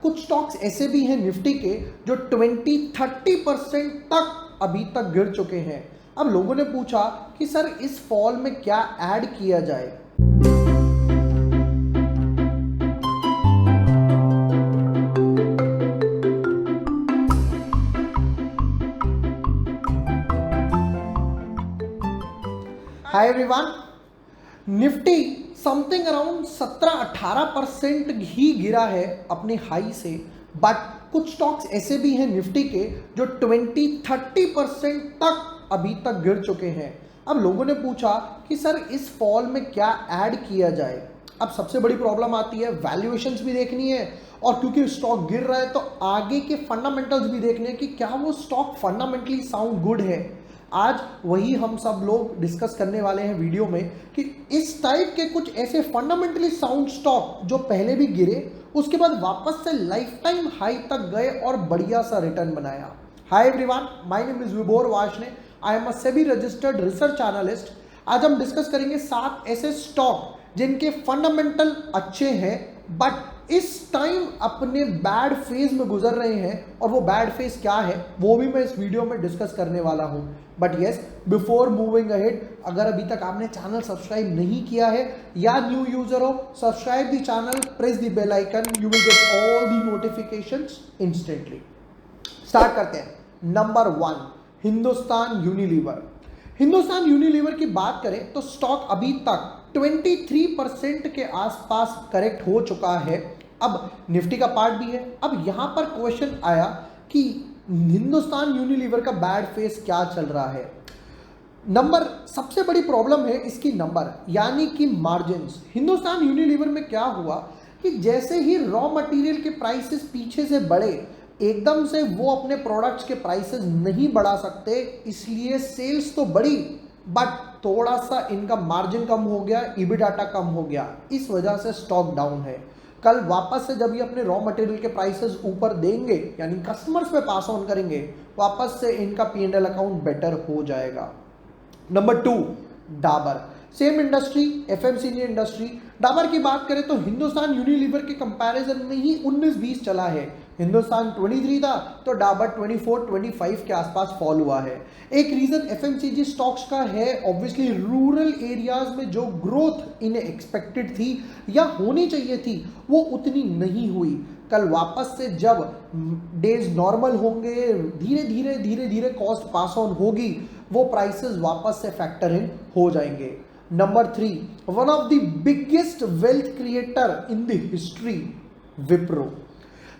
कुछ स्टॉक्स ऐसे भी हैं निफ्टी के जो 20-30% तक अभी तक गिर चुके हैं। अब लोगों ने पूछा कि सर इस फॉल में क्या ऐड किया जाए। Hi everyone, Nifty something around 17-18% ही गिरा है अपने हाई से, बट कुछ स्टॉक्स ऐसे भी हैं निफ्टी के जो 20-30% तक अभी तक गिर चुके हैं। अब लोगों ने पूछा कि सर इस फॉल में क्या ऐड किया जाए। अब सबसे बड़ी प्रॉब्लम आती है, वैल्यूएशंस भी देखनी है और क्योंकि स्टॉक गिर रहा है तो आगे के फंडामेंटल्स भी देखने हैं कि क्या वो स्टॉक फंडामेंटली साउंड गुड है। आज वही हम सब लोग डिस्कस करने वाले हैं वीडियो में कि इस टाइप के कुछ ऐसे फंडामेंटली साउंड स्टॉक जो पहले भी गिरे उसके बाद वापस से लाइफ टाइम हाई तक गए और बढ़िया सा रिटर्न बनाया। Hi everyone, my name is Vibhor Varshney, I am a SEBI registered research analyst. आज हम डिस्कस करेंगे 7 ऐसे स्टॉक जिनके फंडामेंटल अच्छे हैं बट इस टाइम अपने बैड फेज में गुजर रहे हैं, और वो बैड फेज क्या है वो भी मैं इस वीडियो में डिस्कस करने वाला हूं। But yes, before moving ahead, अगर अभी तक आपने चैनल सब्सक्राइब नहीं किया है या न्यू यूजर हो, subscribe the channel, press the bell icon, you will get all the notifications instantly. Start करते हैं। Number 1, Hindustan Unilever. Hindustan Unilever की बात करें तो स्टॉक अभी तक 23% के आसपास करेक्ट हो चुका है। अब निफ्टी का पार्ट भी है। अब यहां पर क्वेश्चन आया कि हिंदुस्तान यूनिलीवर का बैड फेस क्या चल रहा है। नंबर, सबसे बड़ी प्रॉब्लम है इसकी नंबर, यानी कि मार्जिन्स। हिंदुस्तान यूनिलीवर में क्या हुआ कि जैसे ही रॉ मटेरियल के प्राइसेस पीछे से बढ़े, एकदम से वो अपने प्रोडक्ट्स के प्राइसेस नहीं बढ़ा सकते, इसलिए सेल्स तो बढ़ी बट थोड़ा सा इनका मार्जिन कम हो गया, EBITDA कम हो गया, इस वजह से स्टॉक डाउन है। कल वापस से जब ये अपने रॉ मटेरियल के प्राइसेस ऊपर देंगे, यानी कस्टमर्स पे पास ऑन करेंगे, वापस से इनका P&L अकाउंट बेटर हो जाएगा। Number 2, Dabur. Same industry, FMCG industry. Dabur की बात करें तो हिंदुस्तान यूनिलीवर के कंपैरिजन में ही 19-20 चला है। हिंदुस्तान 23 था तो डाबर 24-25 के आसपास फॉल हुआ है। एक रीजन FMCG स्टॉक्स का है, ऑब्वियसली रूरल एरियाज में जो ग्रोथ इन्हें एक्सपेक्टेड थी या होनी चाहिए थी वो उतनी नहीं हुई। कल वापस से जब डेज नॉर्मल होंगे, धीरे धीरे कॉस्ट पास ऑन होगी, वो प्राइसेस वापस से फैक्टर इन हो जाएंगे। Number 3, one of the biggest wealth creator in the history, Wipro.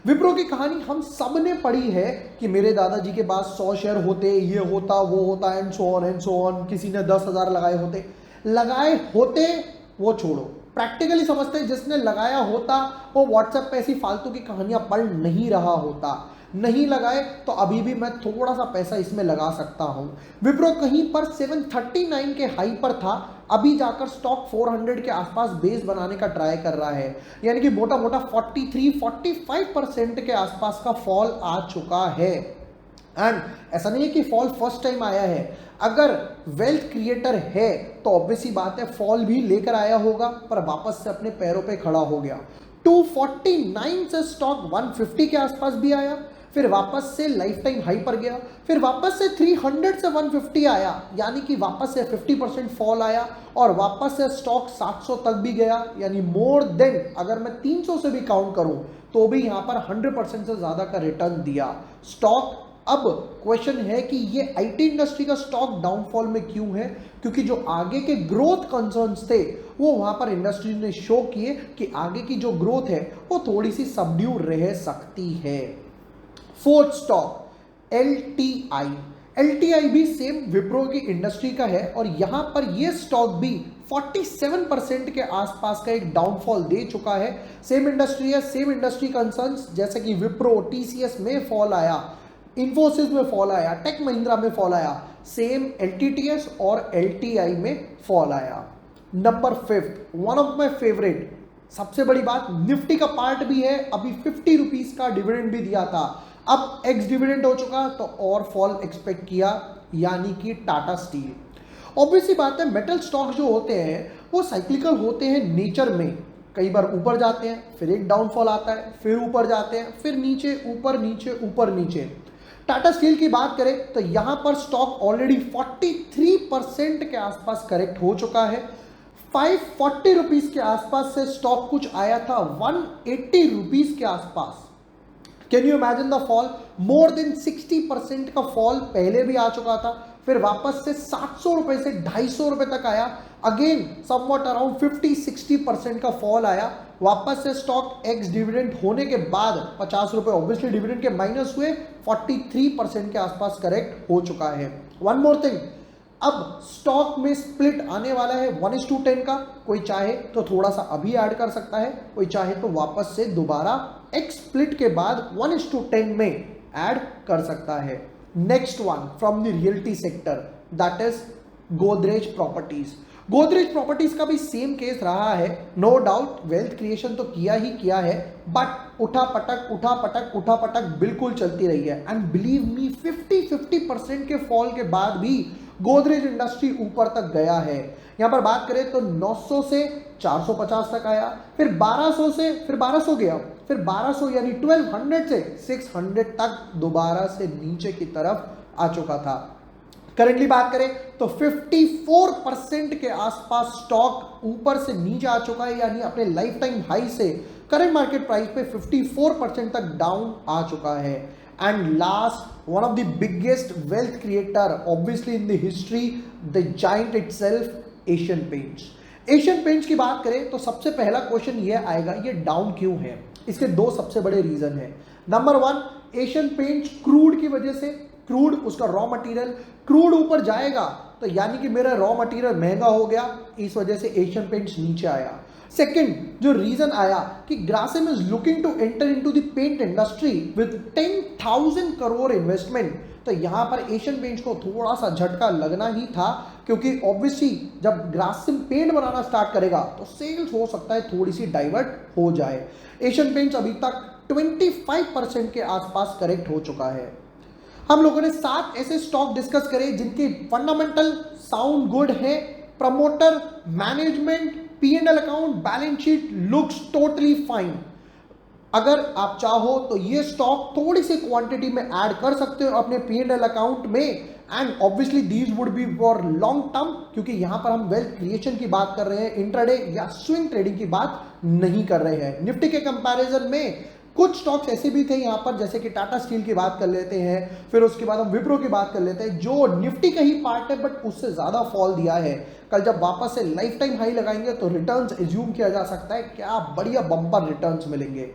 Wipro की कहानी हम सब ने पढ़ी है कि मेरे दादाजी के पास 100 शेयर होते, ये होता वो होता, एंड सो ऑन। किसी ने 10,000 लगाए होते वो छोड़ो, प्रैक्टिकली समझते हैं जिसने लगाया होता वो व्हाट्सएप पे ऐसी फालतू की कहानियां पढ़ नहीं रहा होता। नहीं लगाए तो अभी भी मैं थोड़ा सा पैसा इसमें लगा सकता हूं। विप्रो कहीं पर 739 के हाई पर था, अभी जाकर स्टॉक 400 के आसपास बेस बनाने का ट्राई कर रहा है, यानी कि मोटा मोटा 43-45% के आसपास का फॉल आ चुका है। एंड ऐसा नहीं है कि फॉल फर्स्ट टाइम आया है, अगर वेल्थ क्रिएटर है तो ऑब्वियसली बात है फॉल भी लेकर आया होगा, पर वापस से अपने पैरों पे खड़ा हो गया। 249 से स्टॉक 150 के आसपास भी आया, फिर वापस से लाइफ टाइम हाई पर गया, फिर वापस से 300 से 150 आया, यानी कि वापस से 50% फॉल आया, और वापस से स्टॉक 700 तक भी गया, यानी मोर देन, अगर मैं 300 से भी काउंट करूं तो भी यहां पर 100% से ज्यादा का रिटर्न दिया स्टॉक। अब क्वेश्चन है कि ये IT इंडस्ट्री का स्टॉक डाउनफॉल में क्यों है, क्योंकि जो आगे के ग्रोथ कंसर्न्स थे वो वहां पर इंडस्ट्री ने शो किए कि आगे की जो ग्रोथ है वो थोड़ी सी सबड्यू रह सकती है। 4th स्टॉक, LTI भी सेम विप्रो की इंडस्ट्री का है, और यहां पर ये स्टॉक भी 47% के आसपास का एक डाउनफॉल दे चुका है। सेम इंडस्ट्री है, सेम इंडस्ट्री कंसर्न्स, जैसे कि विप्रो, TCS में फॉल आया, इन्फोसिस में फॉल आया, टेक महिंद्रा में फॉल आया, सेम LTTS और LTI में फॉल आया। Number 5, one of my favourite, सबसे बड़ी बात, निफ्टी का पार्ट भी है, अभी 50 रुपीज का डिविडेंड भी दिया था, अब एक्स डिविडेंड हो चुका तो और फॉल एक्सपेक्ट किया, यानी कि टाटा स्टील। ऑब्वियसली बात है, मेटल स्टॉक जो होते हैं वो साइक्लिकल होते हैं नेचर में, कई बार ऊपर जाते हैं, फिर एक डाउनफॉल आता है, फिर ऊपर जाते हैं, फिर नीचे, ऊपर नीचे, ऊपर नीचे। टाटा स्टील की बात करें तो यहां पर स्टॉक ऑलरेडी 43% के आसपास करेक्ट हो चुका है। 540 रुपीज के आसपास से स्टॉक कुछ आया था 180 रुपीज के आसपास। Can you imagine the fall? More than 60% का फॉल पहले भी आ चुका था, फिर वापस से 700 रुपए से 250 रुपए तक आया, अगेन समवॉट अराउंड 50-60% का फॉल आया, वापस से स्टॉक एक्स डिविडेंड होने के बाद 50 रुपए ऑब्वियसली डिविडेंड के माइनस हुए, 43% के आसपास करेक्ट हो चुका है। वन मोर थिंग, अब स्टॉक में स्प्लिट आने वाला है 1:10 का। कोई चाहे तो थोड़ा सा अभी ऐड कर सकता है, कोई चाहे तो वापस से दोबारा एक्स स्प्लिट के बाद 1:10 में ऐड कर सकता है। Next one from the realty sector, that is Godrej properties. Godrej properties का भी सेम केस रहा है। नो डाउट वेल्थ क्रिएशन तो किया ही किया है, बट उठा पटक बिल्कुल चलती रही है। एंड बिलीव मी 50% के फॉल के बाद भी गोदरेज इंडस्ट्री ऊपर तक गया है। यहां पर बात करें तो 900 से 450 तक आया, फिर 1200 से फिर 1200 गया, फिर 1200 यानी 1200 से 600 तक दोबारा से नीचे की तरफ आ चुका था। करंटली बात करें तो 54% के आसपास स्टॉक ऊपर से नीचे आ चुका है, यानी अपने लाइफ टाइम हाई से करंट मार्केट प्राइस पे 54% तक डाउन आ चुका है। And last, one of the biggest wealth creator obviously in the history, the giant itself, Asian paints. Asian paints की बात करें तो सबसे पहला क्वेश्चन ये आएगा, ये डाउन क्यों है? इसके दो सबसे बड़े रीजन है। Number one, Asian paints crude की वजह से, क्रूड उसका रॉ मटेरियल, क्रूड ऊपर जाएगा तो यानी कि मेरा रॉ मटेरियल महंगा हो गया, इस वजह से एशियन पेंट्स नीचे आया। सेकंड जो रीजन आया कि Grasim is looking to enter into the paint industry with 10,000 crore investment, तो यहां पर एशियन पेंट्स को थोड़ा सा झटका लगना ही था, क्योंकि ऑब्वियसली जब ग्रासिम पेंट बनाना स्टार्ट करेगा तो सेल्स हो सकता है थोड़ी सी डाइवर्ट हो जाए। एशियन पेंट्स अभी तक 25% के आसपास करेक्ट हो चुका है। हम लोगों ने 7 ऐसे स्टॉक डिस्कस करे जिनके फंडामेंटल साउंड गुड है, promoter, management, P&L account, balance sheet looks totally fine. अगर आप चाहो तो ये स्टॉक थोड़ी सी क्वांटिटी में ऐड कर सकते हो अपने P&L अकाउंट में, and obviously these would be for long term, क्योंकि यहां पर हम वेल्थ क्रिएशन की बात कर रहे हैं, इंट्राडे या स्विंग ट्रेडिंग की बात नहीं कर रहे हैं। निफ्टी के कंपैरिजन में कुछ स्टॉक्स ऐसे भी थे यहां पर, जैसे कि टाटा स्टील की बात कर लेते हैं, फिर उसके बाद हम विप्रो की बात कर लेते हैं, जो निफ्टी का ही पार्ट है बट उससे ज्यादा फॉल दिया है। कल जब वापस से लाइफ टाइम हाई लगाएंगे तो रिटर्न्स एज्यूम किया जा सकता है, क्या बढ़िया बम्पर रिटर्न्स मिलेंगे।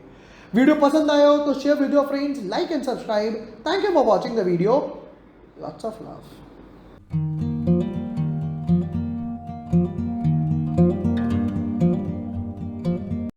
वीडियो पसंद आया हो तो share with your friends, like and subscribe. Thank you for watching the video, lots of love.